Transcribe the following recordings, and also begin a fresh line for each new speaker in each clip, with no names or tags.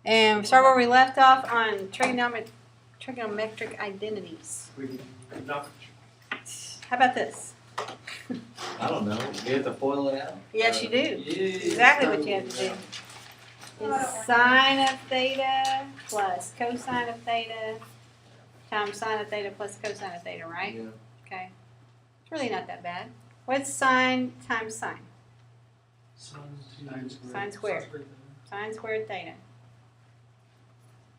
And start where we left off on trigonometric identities. How about this?
I don't know. You have to FOIL it out?
Yes, you do. Exactly what you have to do. Is sine of theta plus cosine of theta times sine of theta plus cosine of theta, right?
Yeah.
Okay. It's really not that bad. What's sine times sine? Sine squared. Sine squared theta.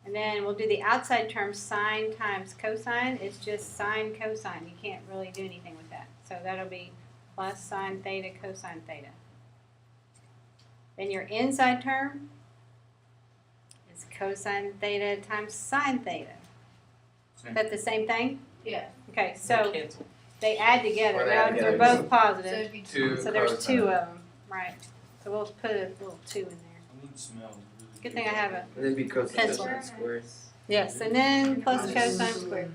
And then we'll do the outside term, sine times cosine. It's just sine cosine. You can't really do anything with that. So that'll be plus sine theta cosine theta. Then your inside term is cosine theta times sine theta. Is that the same thing?
Yeah.
Okay, so
Cancel.
they add together.
Or they add
They're
together.
both positive.
Two
So there's
cosine.
two of them, right? So we'll put a little 2 in there. Good thing I have a
And then be cosine
Pencil.
squared.
yes, and then plus cosine squared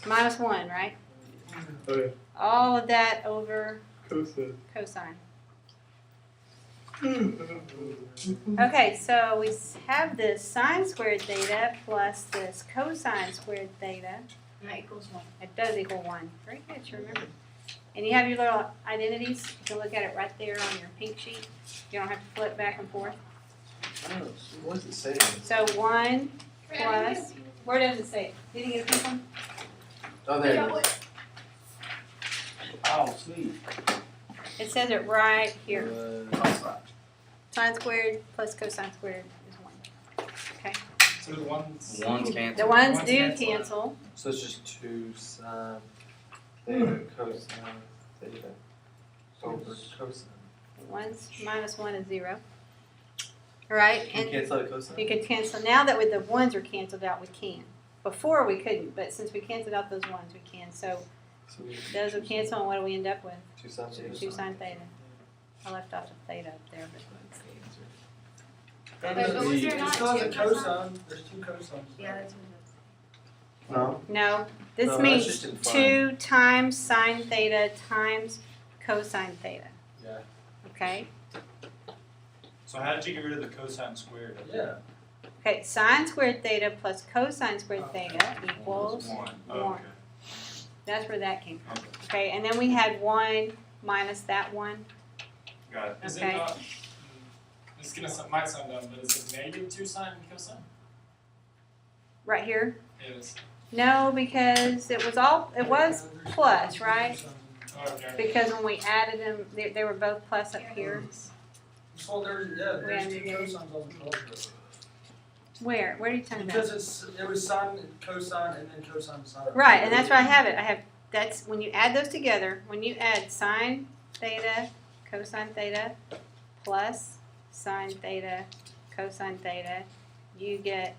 minus 1, right?
Okay.
All of that over
Cosine.
cosine. Okay, so we have this sine squared theta plus this cosine squared theta.
And that equals 1.
It does equal 1. Very good, you remember. And you have your little identities. You can look at it right there on your pink sheet. You don't have to flip back and forth.
Oh, what does it say?
So 1 plus, where does it say? Did you get a pink one?
Oh, there it is. Oh, sweet.
It says it right here.
Uh,
Sine squared plus cosine squared is 1. Okay.
So the ones.
One's cancel.
The ones
Ones
do
cancel.
cancel.
So it's just 2 sine theta cosine theta over cosine.
The ones minus 1 is 0. All right,
You
and
cancel out cosine?
you could cancel. Now that with the ones are canceled out, we can. Before we couldn't, but since we canceled out those ones, we can. So
So we
those will cancel, and what do we end up with?
2 sine theta.
2 sine theta. I left off the theta up there, but
But was there not
It's not
two
a cosine. There's two cosines.
Yeah, that's what
No.
no. This
No, that's
means
just in
2 times sine theta times cosine theta.
Yeah.
Okay.
So how did you get rid of the cosine squared?
Yeah.
Okay, sine squared theta plus cosine squared theta equals
1.
1.
Okay.
That's where that came from.
Okay.
Okay, and then we had 1 minus that 1.
Got it.
Is
Okay.
it not? This might sound dumb, but is it negative 2 sine and cosine?
Right here.
It is.
No, because it was plus, right?
Okay.
Because when we added them, they were both plus up here.
So there's
there's two
cosines on the culture.
Where? Where are you talking about?
Because it was sine, cosine, and then cosine sine.
Right, and that's where I have it. That's when you add those together, when you add sine theta, cosine theta, plus sine theta, cosine theta, you get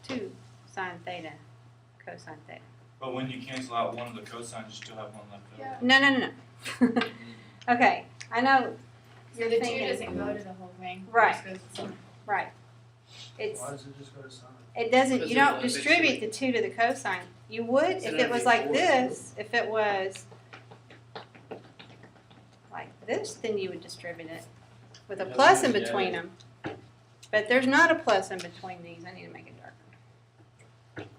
2 sine theta, cosine theta.
But when you cancel out one of the cosines, you still have one left over.
Yeah.
No. Okay, I know
So
you're
the 2
thinking.
doesn't go to the whole thing.
Right.
It just goes to
Right. It's,
Why does it just go to sine?
it doesn't,
Because
you
it
don't
was
distribute the 2 to the cosine. You would if
Isn't
it
it
was like
before?
this, if it was like this, then you would distribute it with a
Yeah,
plus in
yeah.
between them. But there's not a plus in between these. I need to make it darker.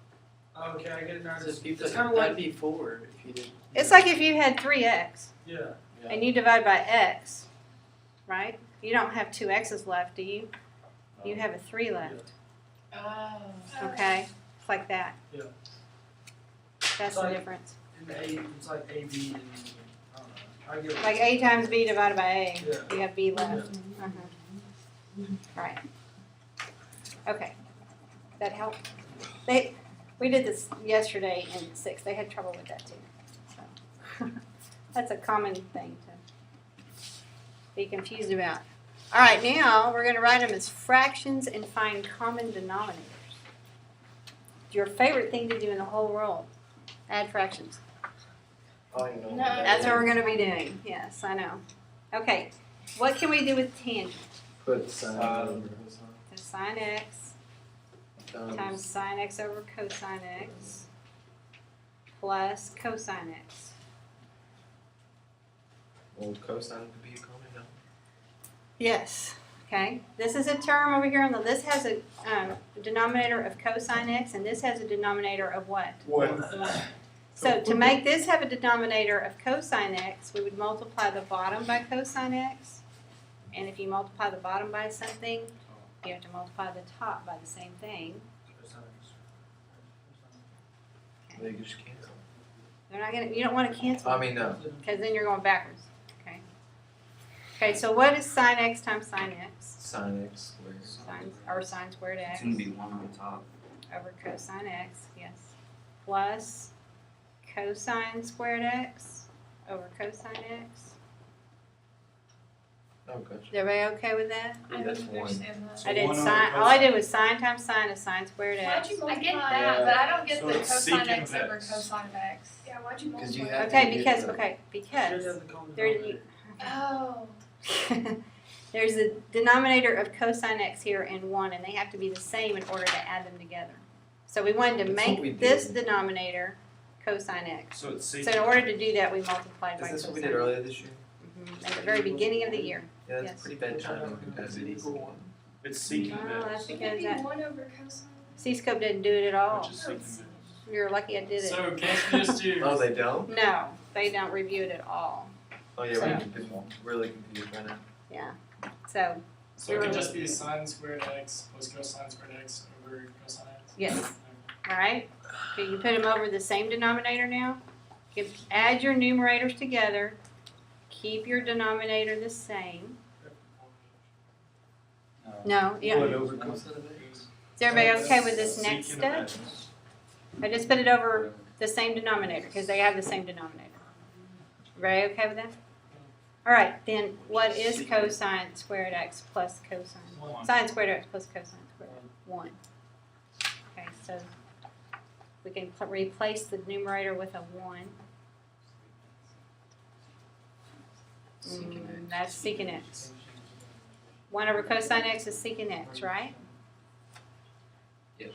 Okay, I get it now.
So if you
It's
put,
kind of
that'd
like,
be 4 if you didn't.
It's like if you had 3x
yeah.
and you divide by x, right? You don't have 2 x's left, do you? You have a 3 left,
Oh.
okay? It's like that.
Yeah.
That's the
Like-
difference.
In A, it's like AB and, I don't know. I get it.
Like a times b divided by a,
Yeah.
you have b left. Right. Okay. That help? We did this yesterday in 6. They had trouble with that too. So that's a common thing to be confused about. All right, now we're going to write them as fractions and find common denominators. Your favorite thing to do in the whole world. Add fractions.
Oh, you know.
No.
That's what we're going to be doing. Yes, I know. Okay. What can we do with tangent?
Put sine over cosine.
So sine x times sine x over cosine x plus cosine x.
Well, cosine could be a common number.
Yes, okay. This is a term over here on the, this has a denominator of cosine x, and this has a denominator of what?
One.
So to make this have a denominator of cosine x, we would multiply the bottom by cosine x. And if you multiply the bottom by something, you have to multiply the top by the same thing.
They just cancel.
They're not gonna, you don't wanna cancel,
I mean, no.
because then you're going backwards, okay? Okay, so what is sine x times sine x?
Sine x squared.
Sine squared
It's
x
gonna be 1 on top.
over cosine x, yes. Plus cosine squared x over cosine x.
Oh, gotcha.
Is everybody okay with that?
I
That's
don't
one.
understand that.
So
I did
one over
sine, all I
cosine.
did was sine times sine is sine squared
Why'd
x.
you multiply?
I get that, but I don't get
So
the
it's
cosine
secant
x
of
over
x.
cosine of x.
Yeah, why'd you
'Cause you
multiply?
had
Okay,
to
because,
get the-
okay, because there,
Oh.
there's a denominator of cosine x here and 1, and they have to be the same in order to add them together. So we wanted to
That's what we
make this
did.
denominator cosine x.
So it's
So in
secant.
order to do that, we multiplied by
Is this
cosine.
what we did earlier this year?
Mhm, at the very beginning of the year.
Yeah, that's
Yes.
pretty bad timing as it is.
It's secant
Oh,
of
that's
x.
Would
because
it be
that
1 over cosine?
C-scope didn't do it at all.
Which is secant of x.
You're lucky I did it.
So can't you just do?
Oh, they don't?
No, they don't review it at all.
Oh, yeah,
So-
we've been really confused right now.
So,
So it could just be sine squared x plus cosine squared x over cosine x?
yes, all right? Okay, you put them over the same denominator now. You add your numerators together. Keep your denominator the same. No, yeah.
What, over cosine of x?
Is everybody okay with this next
Secant of
step?
x.
I just put it over the same denominator because they have the same denominator. Everybody okay with that? All right, then what is cosine squared x plus cosine?
One.
Sine squared x plus cosine squared, 1. Okay, so we can replace the numerator with a 1. That's secant x. 1 over cosine x is secant x, right?
Yes.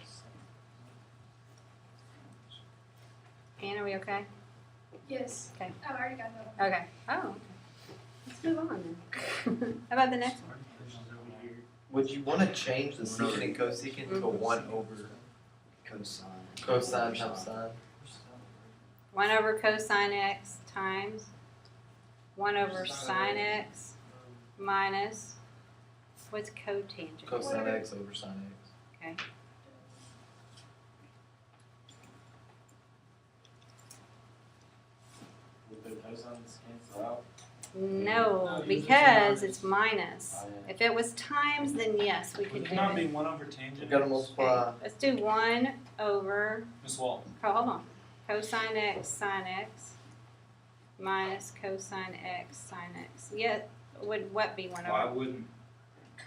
Ann, are we okay?
Yes.
Okay.
I already got that one.
Okay. Oh, okay. Let's move on then. How about the next one?
Would you want to change the secant and cosecant to 1 over
Cosine.
cosine times sine?
1 over cosine x times 1 over sine x minus, what's cotangent?
Cosine x over sine x.
Okay.
Would the cosines cancel out?
No, because it's minus. If it was times, then yes, we
Would
could
it
do
not
it.
be 1 over
You
tangent?
gotta
Okay,
multiply.
let's do 1 over,
Miss Walton.
oh, hold on, cosine x sine x minus cosine x sine x. Yeah, would what be 1
Why
over?
wouldn't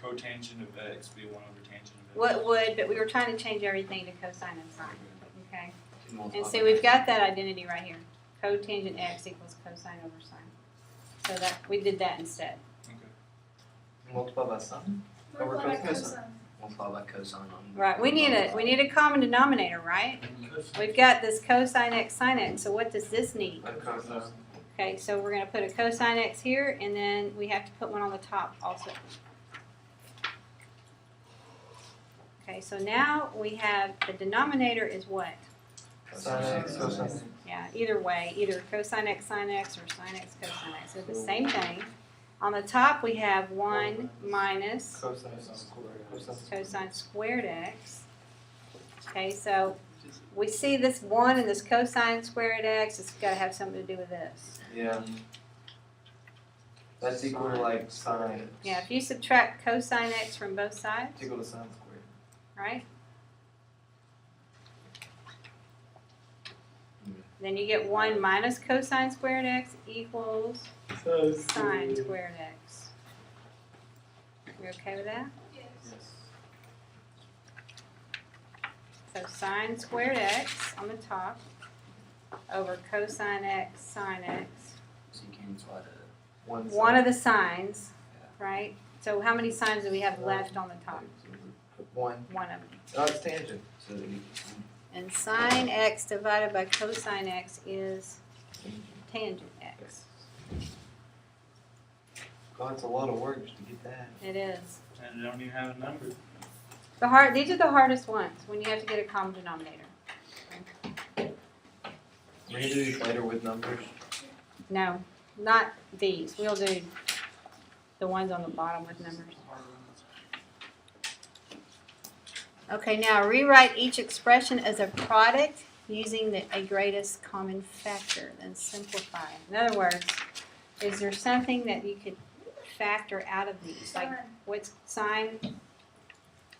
cotangent of x be 1 over tangent of x?
What would, but we were trying to change everything to cosine and sine, okay?
Multiply
And
by
see, we've got that identity right here. Cotangent x equals cosine over sine. So that, we did that instead.
Multiply by sine? Over
Multiply by
cosine.
cosine.
Multiply by cosine on.
Right, we need a common denominator, right? We've got this cosine x sine x, so what does this need?
A cosine.
Okay, so we're gonna put a cosine x here, and then we have to put one on the top also. Okay, so now we have, the denominator is what?
Sine x cosine.
Yeah, either way, either cosine x sine x or sine x cosine x, they're the same thing. On the top, we have 1 minus
Cosine squared.
cosine squared x. Okay, so we see this 1 and this cosine squared x, it's gotta have something to do with this.
Yeah. That's equal to like sine.
Yeah, if you subtract cosine x from both sides,
It's equal to sine squared.
right? Then you get 1 minus cosine squared x equals sine squared x. You okay with that?
Yes.
So sine squared x on the top over cosine x sine x.
So you cancel out a.
One of the sines, right? So how many sines do we have left on the top?
1.
One of them.
Oh, it's tangent.
So that you.
And sine x divided by cosine x is tangent x.
God, it's a lot of work just to get that.
It is.
And they don't even have a number.
These are the hardest ones, when you have to get a common denominator.
We can do these later with numbers.
No, not these. We'll do the ones on the bottom with numbers. Okay, now rewrite each expression as a product using a greatest common factor, then simplify. In other words, is there something that you could factor out of these? Like, what's sine?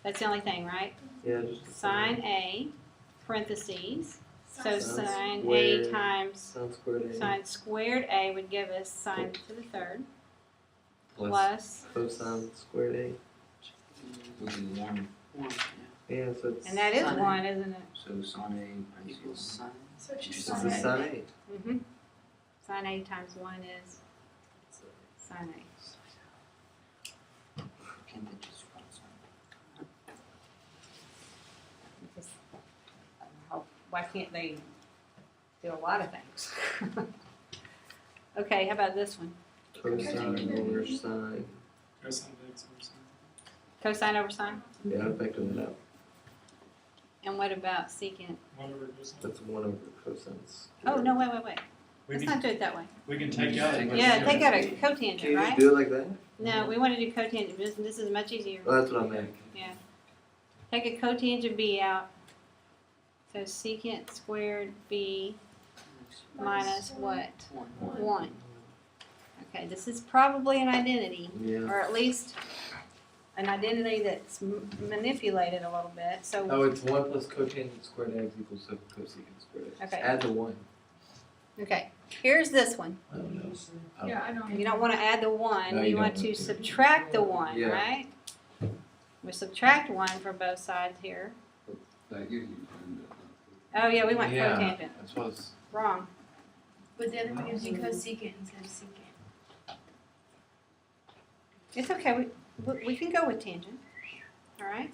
That's the only thing, right?
Yeah, just
Sine A, parentheses. So
Sine
sine A
squared.
times
Sine squared A
sine squared A would give us sine to the third
plus
plus,
cosine squared A.
Would be 1.
Yeah, so it's.
and that is
Sine A.
1, isn't it?
So sin A equals
So it's just
It's
This
sine
is
A.
sine A.
Mm-hmm. Sine A times 1 is sine A.
Can't they just run sin?
Just, why can't they do a lot of things? Okay, how about this one?
Cosine over sine.
Cosine x over sine.
Cosine over sine?
Yeah, I'm factoring that out.
And what about secant?
1 over cosine.
That's 1 over cosines.
Oh, no, wait.
We
Let's
can,
not do it that way.
we can take out.
Yeah, take out a
Can
cotangent,
you just
right?
do it like that?
No, we want to do cotangent. This is much easier.
Oh, that's what I meant.
Yeah. Take a cotangent b out. So secant squared b minus what? 1. Okay, this is probably an identity,
Yeah.
or at least an identity that's manipulated a little bit. So
Oh, it's 1 plus cotangent squared x equals cosecant squared x.
Okay.
Add the 1.
okay, here's this one.
I don't know.
Yeah, I don't.
You don't want to add the 1.
No,
you
you
want
don't
to
want to.
subtract the 1,
Yeah.
right? We subtract 1 from both sides here. Oh yeah, we want
Yeah.
cotangent.
That's what it's.
Wrong.
But the other one gives you cosecant instead of secant.
It's okay. We can go with tangent. All right.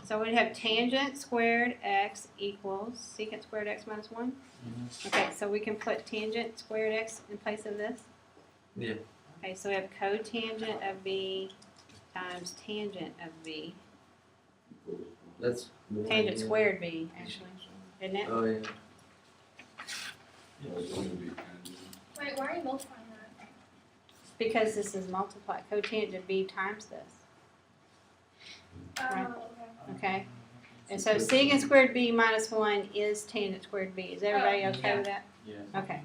So we'd have tangent squared x equals secant squared x minus 1. Okay, so we can put tangent squared x in place of this.
Yeah.
Okay, so we have cotangent of b times tangent of b.
That's 1.
Tangent
yeah.
squared b, actually, isn't it?
Oh, yeah.
Wait, why are you multiplying that?
Because this is multiplied. Cotangent b times this. Right.
Oh, okay.
Okay. And so secant squared b minus 1 is tangent squared b. Is everybody okay with that?
Yeah.
Okay.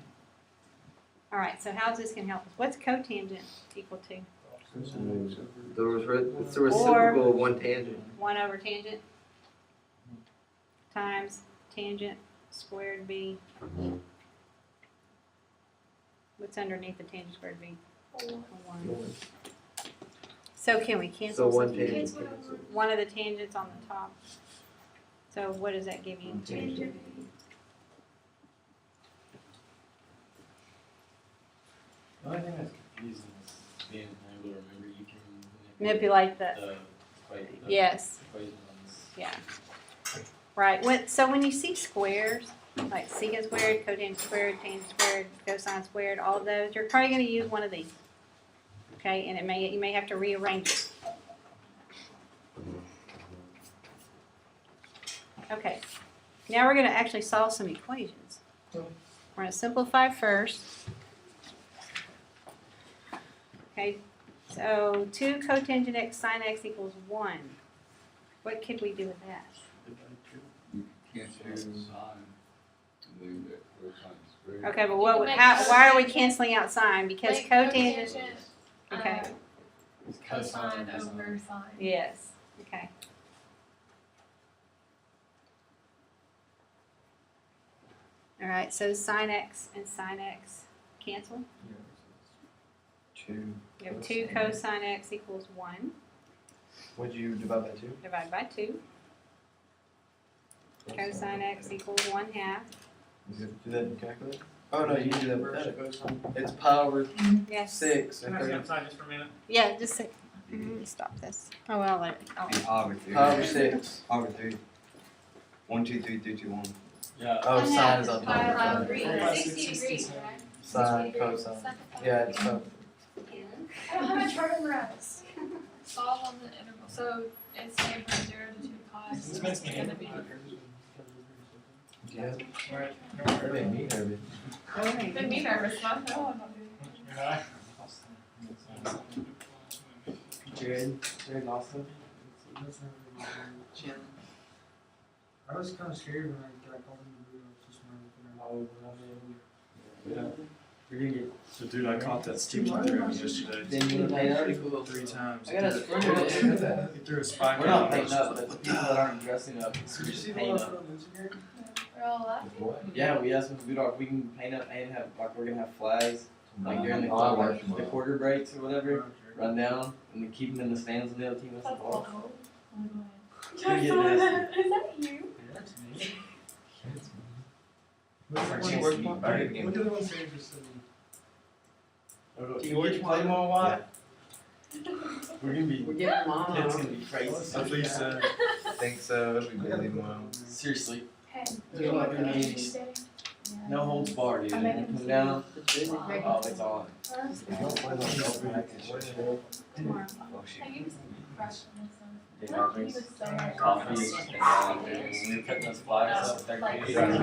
All right, so how's this going to help us? What's cotangent equal to?
It's the reciprocal of 1 tangent.
1 over tangent times tangent squared b. What's underneath the tangent squared b? 1. So can we
So
cancel
1
something?
tangent.
One of the tangents on the top. So what does that give you?
Tangent.
The only thing that's confusing is being able to remember you can
Manipulate the,
the
yes,
equation on this.
yeah. Right, so when you see squares, like secant squared, cotangent squared, tangent squared, cosine squared, all of those, you're probably going to use one of these. Okay, and you may have to rearrange it. Okay, now we're going to actually solve some equations. We're going to simplify first. Okay, so 2 cotangent x sine x equals 1. What could we do with that? Okay, but why are we canceling out sine? Because
Like
cotangent. Okay.
It's cosine over sine.
Yes. Okay. All right. So sine x and sine x cancel.
2.
We have 2 cosine x equals 1.
What'd you divide by 2?
Divided by 2. Cosine x equals 1/2.
You do that in calculator? Oh, no, you can do that with that. It's pi over
Yes.
6.
Can I see
Okay.
outside just for a minute?
Yeah. Just say. Stop this. Oh well. I'll
Over 3.
Pi over 6.
Over 3. 1, 2, 3, 3, 2, 1.
Yeah.
Oh, sine is on top
Pi
of
over
it.
3. 60 degrees, right?
sine, cosine. Yeah, it's tough.
I don't have a chart memorized.
Solve on the interval, so it's saying from 0 to 2 pi,
This
so
makes
it's
me
gonna be.
Yeah.
Right.
They mean everything.
Made me nervous, no, I'm not doing it.
You're not?
Jared Lawson.
I was kind of scared when I called him to do it this morning.
Yeah. You're gonna get.
So dude, I caught that sticky through yesterday.
Then you paint up.
3 times.
I got a
He
screw.
threw a spike.
We're not painting up, but the people that aren't dressing up, we just paint up.
We're all laughing.
What?
Yeah, we asked them to do it. We can paint up and have like we're gonna have flags like during the
Oh, I like
the quarter breaks or whatever. Run down and then keep them in the stands on the other team. That's the ball.
Just
get
saw
this.
that. Is that you?
What's your work on? I didn't
What
get
did I say just said?
Can you get play more white? We're gonna be.
We're getting mom.
It's gonna be crazy.
At least,
think so. It'll be really wild.
Seriously,
Hey,
There's
you
like
work
a
on
meeting.
Tuesday?
no holds barred, dude.
I'm
You
making
come
some-
down. Oh, it's on.
Tomorrow. Hey, you was crushed on this one.
Dude,
He
I
was
drink
so
coffee. We were putting those flags up there.
Like,
We
yeah,
were.
and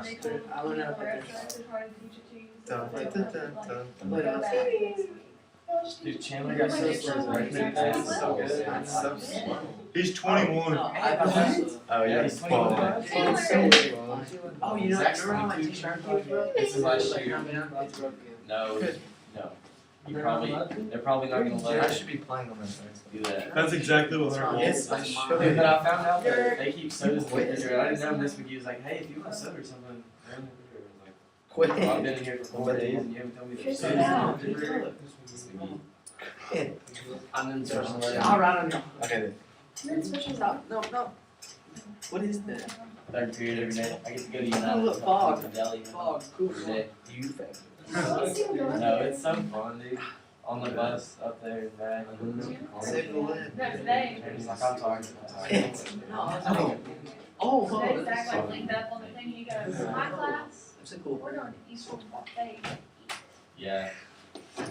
they told
I went up
the
there.
rest of us it's hard to teach it to you.
Dun,
So
dun,
it's
dun,
like,
dun,
go
dun.
back next week.
Dude, Chandler got so good. It's so good.
That's so slow.
He's 21.
Oh,
Yeah,
yeah.
he's
Fun.
21.
Oh, you know that girl I teach her?
This is last year. No, no. You probably, they're probably not gonna
Dude,
let
I
us
should be playing on that next
do that.
That's exactly what her
Yes,
was.
I
Dude,
should.
but I found out that they keep sodas in the refrigerator. I didn't know this week. He was like, hey, if you want a soda or something, they're in the refrigerator. I was like,
Quit.
well, I've been in here for 4 days and you haven't told me there's sodas in the refrigerator. This week.
I'm in special ed.
All
right on
Okay, then.
You're in special ed.
No. What is that?
Third period every day. I get to go to United.
Oh, look, fog.
To Deli.
Fog, cool.
Every day.
You think?
No, it's so fun, dude. On the bus up there and back.
Save the lid.
No, today.
And he's like, I'm sorry.
Oh,
Today Zach like linked up on the thing, he goes, my class,
That's a cool.
we're going to Eastern State.
Yeah,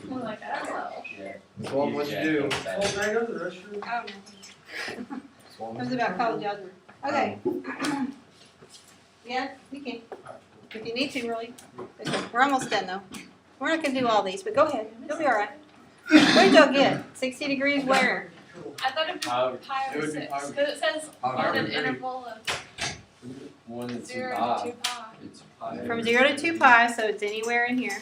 We're like, oh.
yeah.
Swan, what'd you do?
Oh, can I go to the restroom?
I don't know.
Swan.
It was about college algebra. Okay. Yeah, you can. If you need to, really. Okay, we're almost done, though. We're not gonna do all these, but go ahead. You'll be all right. What did y'all get? 60 degrees where?
I thought it'd be
However,
pi
it
over
would be
6,
pi over-
because it says on an
However,
interval of
one that's
0
high.
to 2 pi.
It's high.
From 0 to 2 pi, so it's anywhere in here,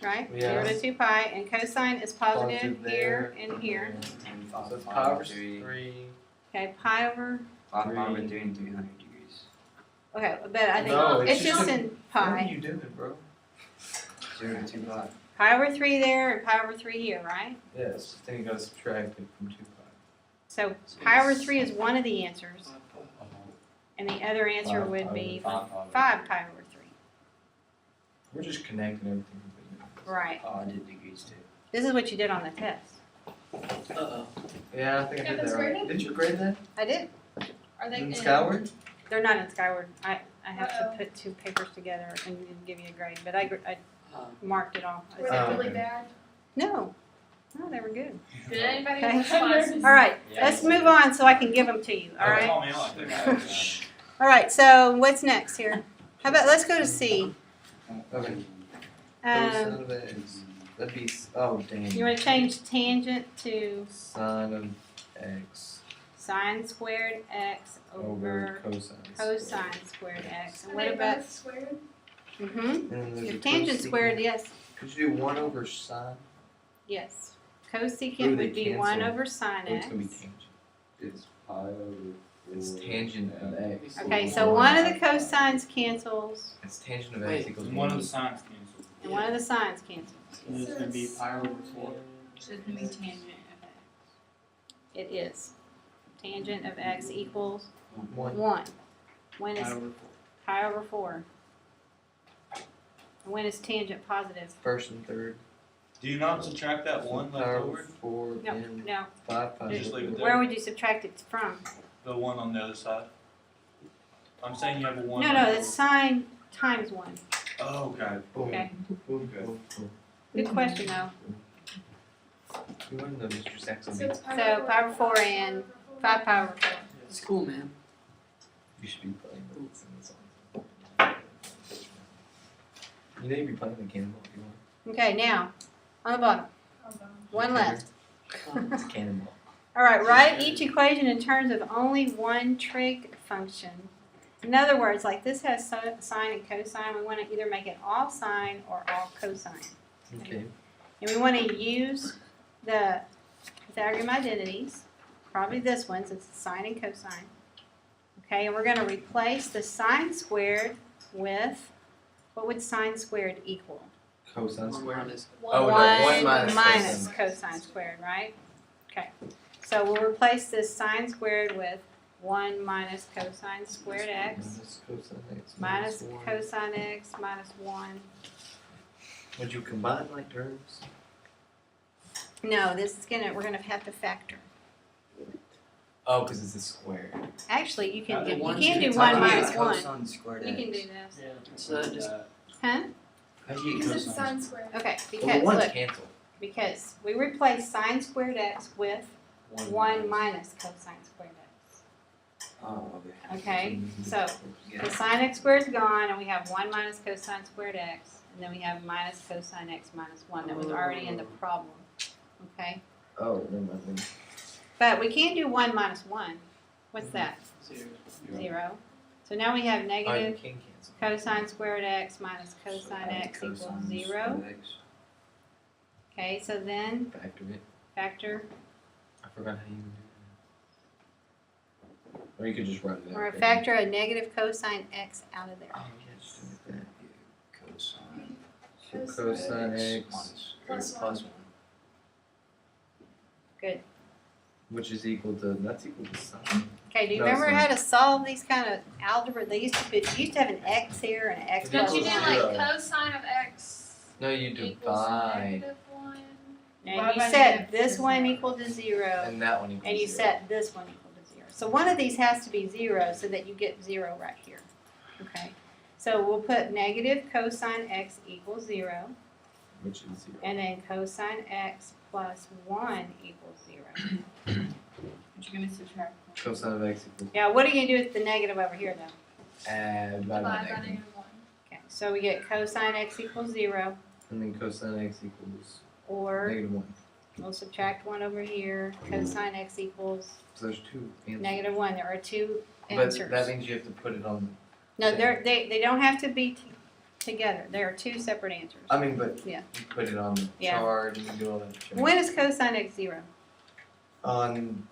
right?
Yeah.
0 to 2 pi, and cosine is positive
Positive
here
there.
and here.
So it's pi over 3.
Okay, pi over,
5 over 3 and 300 degrees.
okay, but I
No,
think,
it's
it's just
just-
in
What are
pi.
you doing, bro?
0 to 2 pi.
Pi over 3 there and pi over 3 here, right?
Yes, then you gotta subtract it from 2 pi.
So pi over 3 is one of the answers, and the other answer
Five
would
pi
be
over
5 pi over 3.
We're just connecting everything.
Right.
Oh, I did degrees too.
This is what you did on the test.
Uh-oh.
Yeah, I think I
Yeah,
did
that's
that right.
graded?
Did you grade that?
I did.
Are they
In Skyward?
They're not in Skyward. I have to
Uh-oh.
put 2 papers together and give you a grade, but I
Uh,
marked it all.
Were
Oh,
they really
okay.
bad?
No, they were good.
Did anybody
Okay.
in the classes?
All right,
Yeah.
let's move on so I can give them to you, all
Don't
right?
call me out like that.
All right, so what's next here? How about, let's go to C.
Okay.
Um,
Cosine of x. That'd be, oh dang.
you want to change tangent to
Sine of x
sine squared x
over
over
cosine.
cosine squared x. And
Are
what
they
about,
both squared?
mm-hmm,
And then there's a
if tangent
cosecant.
squared, yes,
Could you do 1 over sine?
yes.
Ooh,
Cosecant
they
would be 1
cancel.
over sine
Oh, it's
x.
gonna be tangent.
It's pi over.
It's tangent of x.
Okay, so one of the cosines cancels
It's tangent of
Wait,
x equals
One of
1.
the signs canceled.
and one of the sines cancels.
And it's gonna be pi over 4.
So it's gonna be tangent of x.
It is. Tangent of x equals
1.
1. When
Pi
is
over 4.
pi over 4? And when is tangent positive?
First and third.
Do you not subtract that one left
Pi
over?
over 4
No,
and
no.
5 pi.
Just leave it
Where
there.
would you subtract it from?
The one on the other side. I'm saying you have a one.
No,
left
it's
over.
sine times 1.
Oh, okay.
Okay.
Okay.
Good question though.
You want to know Mr. Saxon?
So it's pi
So
over
pi over 4 and 5 pi over 4.
It's cool, man. You should be playing. You know you'd be playing the cannonball if you want.
Okay, now, on the bottom, one left.
It's a cannonball.
All right, write each equation in terms of only one trig function. In other words, like this has sine and cosine, we want to either make it all sine or all cosine.
Okay.
And we want to use the Pythagorean identities, probably this one since it's sine and cosine. Okay, and we're going to replace the sine squared with, what would sine squared equal?
Cosine squared.
Oh, no,
1
1
minus cosine squared, right? Okay, so we'll replace this sine squared with 1 minus cosine squared x
Minus cosine x
minus
one.
cosine x minus 1.
Would you combine like terms?
No, this is we're gonna have to factor.
Oh, because it's a square.
Actually, you can do, you
One
can do
two
1
times
minus 1.
cosine squared
You can do
x.
this.
Yeah.
So that just
Huh?
how do you
Because
get
it's sine squared.
Okay,
Well,
because,
the ones
look,
cancel.
because we replace sine squared x with 1 minus cosine squared x.
Oh, okay.
Okay, so
Yeah.
the sine x squared is gone, and we have 1 minus cosine squared x, and then we have minus cosine x minus 1 that was already in the problem. Okay?
Oh, never mind.
But we can't do 1 minus 1. What's that?
0.
0. So now we have
Oh, you
negative
can cancel.
cosine squared x minus cosine x equals
Cosine
0.
squared x.
Okay, so then
Factor it.
factor,
I forgot how you would do that. Or you could just write it out.
or
there.
factor a negative cosine x out of there.
Oh, yeah, just do it like that.
Cosine.
So cosine x
Plus
plus
1.
Good.
which is equal to, that's equal to sine.
Okay, do you
No,
remember
it's
how
not.
to solve these kind of algebra? They used to have an x here and an x
Don't
plus
you do
one.
like
Zero.
cosine of x
No, you
equals
divide,
-1?
And
Why
you
by
set
negative?
this one equal to 0,
and that one equals
and you
0.
set this one equal to 0. So one of these has to be 0 so that you get 0 right here. Okay, so we'll put negative cosine x equals 0,
Which is 0.
and then cosine x plus 1 equals 0.
But you're gonna subtract.
Cosine of x equals,
Now, what are you going to do with the negative over here, though?
add by
Divide by
negative.
-1.
Okay, so we get cosine x equals 0,
And then cosine x equals
or
negative 1.
we'll subtract 1 over here, cosine x equals
So there's two answers.
negative 1. There are two
But
answers.
that means you have to put it on,
No, they don't have to be together. There are two separate answers.
I mean, but
Yeah.
you put it on the
Yeah.
chart and you do all that shit.
When is cosine x 0?
On,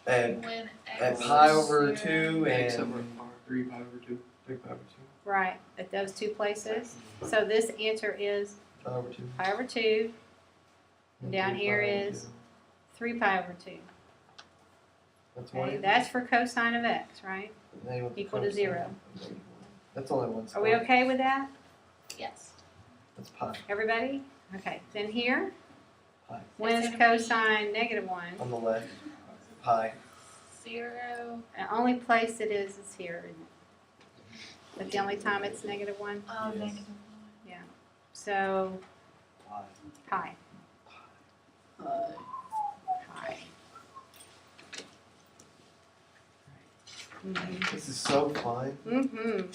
at
When
At
x
pi
is
over
0.
2
X
and
over 3 pi over 2.
3 pi over 2.
Right, at those two places. So this answer is
Pi over 2.
pi over 2,
and
Down
3
here
pi over
is
2.
3 pi over 2.
That's one.
Okay, that's for cosine of x, right?
Now you want the
equal to
cosine
0.
of negative 1. That's all I want.
Are we okay with that,
Yes.
That's pi.
everybody? Okay, then here,
Pi.
when is
It's gonna be-
cosine negative 1?
On the left, pi.
0.
The only place it is here, isn't it? But the only time it's negative 1?
Oh,
Yes.
-1.
So,
Pi.
pi. Pi.
This is so fun.
Mm-hmm.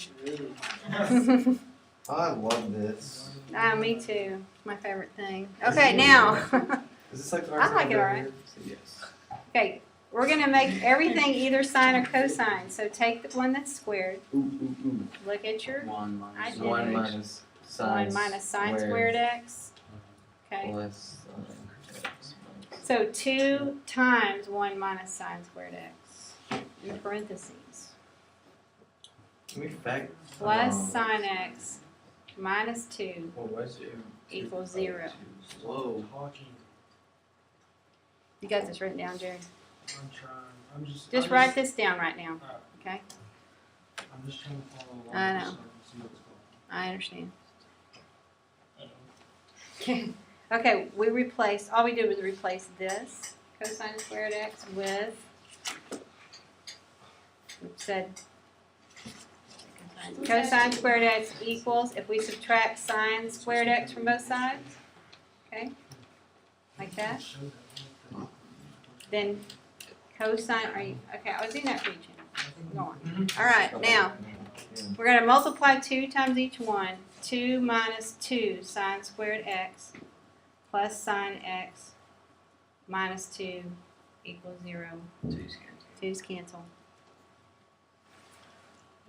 I love this.
Me too. My favorite thing. Okay, now.
Is this like the
I
hardest
like
thing
it
I've
alright.
ever said? Yes.
Okay, we're gonna make everything either sine or cosine. So take the one that's squared.
Ooh.
Look at your
1 minus
I did.
1
Identities.
minus sine
1 minus sine squared x. Okay.
plus x minus.
So 2 times 1 minus sine squared x in parentheses
Can we fact?
plus sine x minus 2
Well, where's it?
equals 0.
Whoa.
Talking.
You got this written down, Jerry?
I'm trying. I'm just.
Just write this down right now. Okay?
I'm just trying to follow along.
I
with
know.
stuff and see what's going
I understand.
Uh-oh.
Okay, we replaced, all we did was replace this cosine squared x with, we said Cosine squared x equals, if we subtract sine squared x from both sides, okay, like that, then cosine, are you, okay, I was in that region. Go on. All right, now, we're going to multiply 2 times each one. 2 minus 2 sine squared x plus sine x minus 2 equals 0. 2's cancel.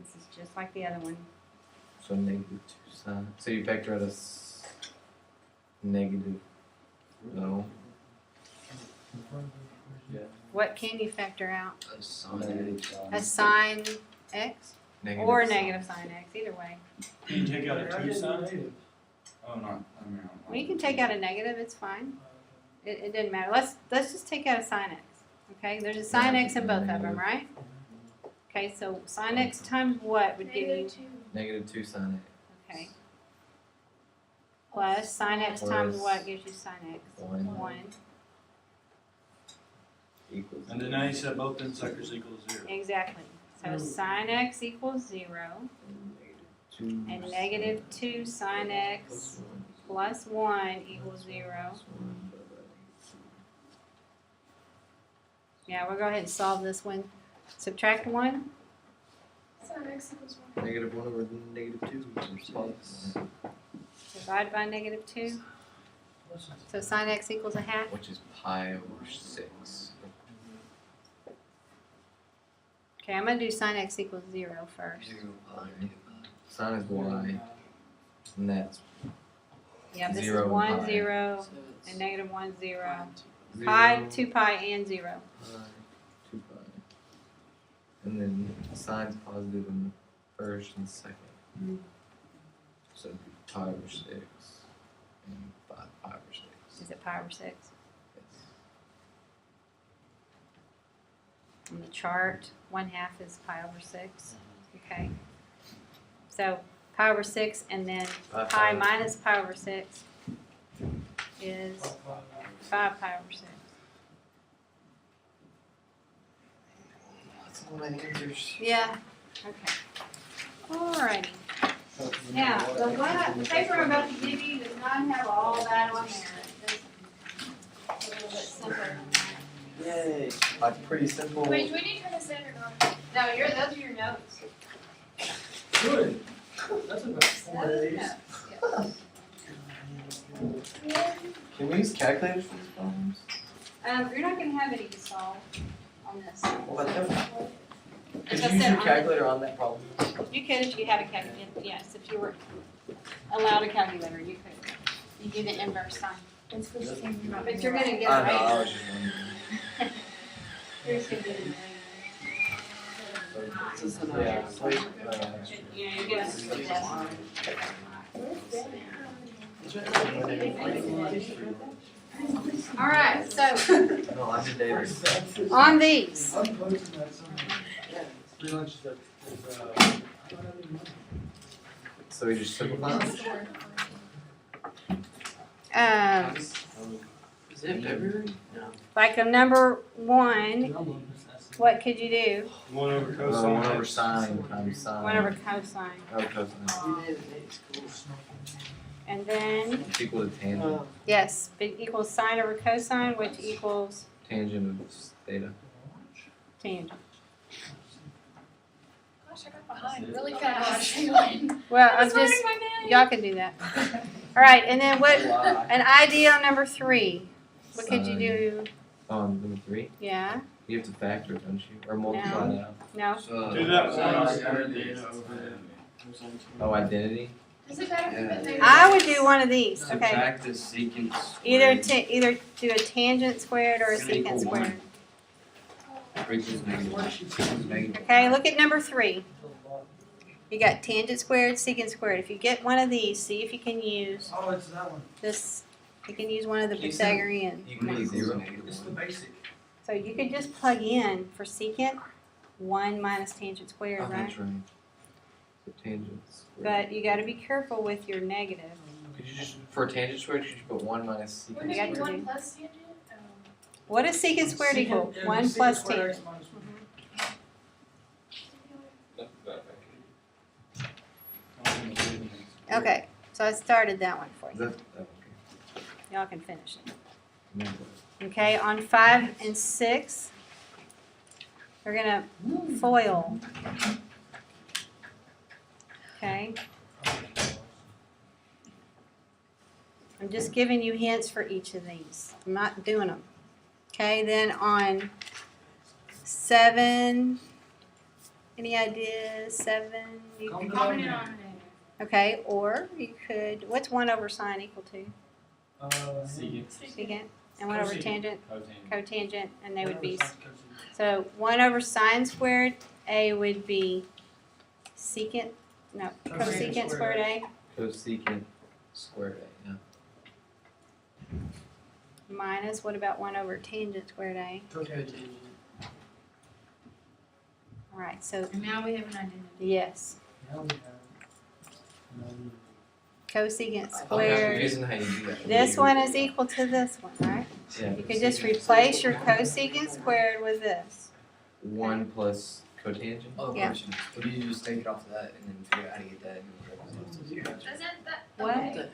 This is just like the other one.
So negative 2 sine. So you factor out a negative. No. Yeah.
What can you factor out?
Negative.
A sine x
Negative
or a
sine.
negative sine x, either way.
Can you take out a 2 sine? Oh, no, I mean.
Well, you can take out a negative, it's fine. It doesn't matter. Let's just take out a sine x. Okay, there's a sine x in both of them, right? Okay, so sine x times what would give you?
Negative 2 sine x.
Okay. Plus sine x times what gives you sine x?
1
1.
equals.
And then now you said both them suckers equal 0.
Exactly. So sine x equals 0, and negative 2 sine x plus 1 equals 0. Yeah, we'll go ahead and solve this one. Subtract 1.
Sine x equals 1.
Negative 1 over negative 2 plus.
Divide by negative 2. So sine x equals a half.
Which is pi over 6.
Okay, I'm going to do sine x equals 0 first.
Sine is y. And that's
Yeah, this
0
is
and
1,
pi.
0, and negative 1, 0.
0,
Pi, 2 pi, and 0.
pi, 2 pi. And then sine's positive in the first and second. So it'd be pi over 6. And 5 pi over 6.
Is it pi over 6?
Yes.
On the chart, 1/2 is pi over 6. Okay. So pi over 6, and then pi minus pi over 6 is 5 pi over 6.
That's all my answers.
Yeah. Okay. Alrighty. Now, the paper I'm about to give you does not have all that on there. It's just a little bit simpler than that.
Yay.
That's pretty simple.
Wait, do we need to turn this in or not?
No, those are your notes.
Good. That's about 4
Those are
days.
notes.
Can we use calculators for these problems?
You're not going to have any to solve on this.
What about them? Could
Like I
you use
said,
your calculator on that problem?
You could if you had a calculator. Yes, if you were allowed a calculator, you could. You do the inverse sign. But you're going to get
I
a
know, I
razor.
was just wondering.
You're just going to get
Yeah, sweet.
you get a All right, so
No, I did David.
on these,
I'm posting that somewhere. Pretty much that,
So we just simplify this?
Is it February? No.
like a number 1, what could you do?
1 over
1
cosine.
over sine times sine.
1 over cosine.
Oh, cosine.
And then,
It's equal to tangent.
yes, it equals sine over cosine, which equals
Tangent of theta.
tangent.
Gosh, I got behind really fast.
Well, I'm
It's
just,
learning my name.
y'all can do that. All right, and then what, an idea on number 3. What could you do?
Number 3.
Yeah,
You have to factor it, don't you? Or multiply
No.
it out.
no?
Do that
Sine
one.
squared theta over cosine squared.
Oh, identity?
Is it better if it's
I would do one of these, okay.
Subtract the secant
Either
squared.
either do a tangent squared or a
It's gonna
secant
equal 1.
squared.
Or equals negative.
Okay, look at number 3. You got tangent squared, secant squared. If you get one of these, see if you can use
oh, it's that one.
this. You can use one of the
You said-
Pythagorean.
You can use 0.
It's the basic.
So you could just plug in for secant 1 minus tangent
Oh,
squared, right?
that's right. So tangents.
But you got to be careful with your negative.
Could you just, for tangent squared, could you put 1 minus secant
Wouldn't
got
it be
to
squared?
do.
1 plus tangent?
What does secant squared equal?
Yeah,
1
secant
plus
squared
tangent.
x minus 1.
Okay, so I started that one for
Is
you.
that, oh, okay.
Y'all can finish it.
Remember.
Okay, on 5 and 6, we're gonna FOIL. Okay, I'm just giving you hints for each of these. I'm not doing them. Okay, then on 7, any ideas? 7, you
Common
Common
denominator.
denominator.
okay, or you could, what's 1 over sine equal to?
Secant.
Secant. And 1 over
Cosecant.
tangent,
Cotangent.
cotangent, and they would be,
Whatever size cosecant.
so 1 over sine squared A would be secant, no,
Cosecant
cosecant squared A
Cosecant squared A, yeah.
minus, what about 1 over tangent squared A?
Cotangent.
Alright, so
And now we have an identity.
yes,
Now we have. no,
cosecant
I'm
squared.
confused how you do that.
This one is equal to this one, right?
Yeah.
You could just replace your cosecant squared with this.
1 plus cotangent?
Oh,
Yeah.
question. Would you just take it off of that and then figure out how to get that and represent it?
Doesn't that?
What?
okay.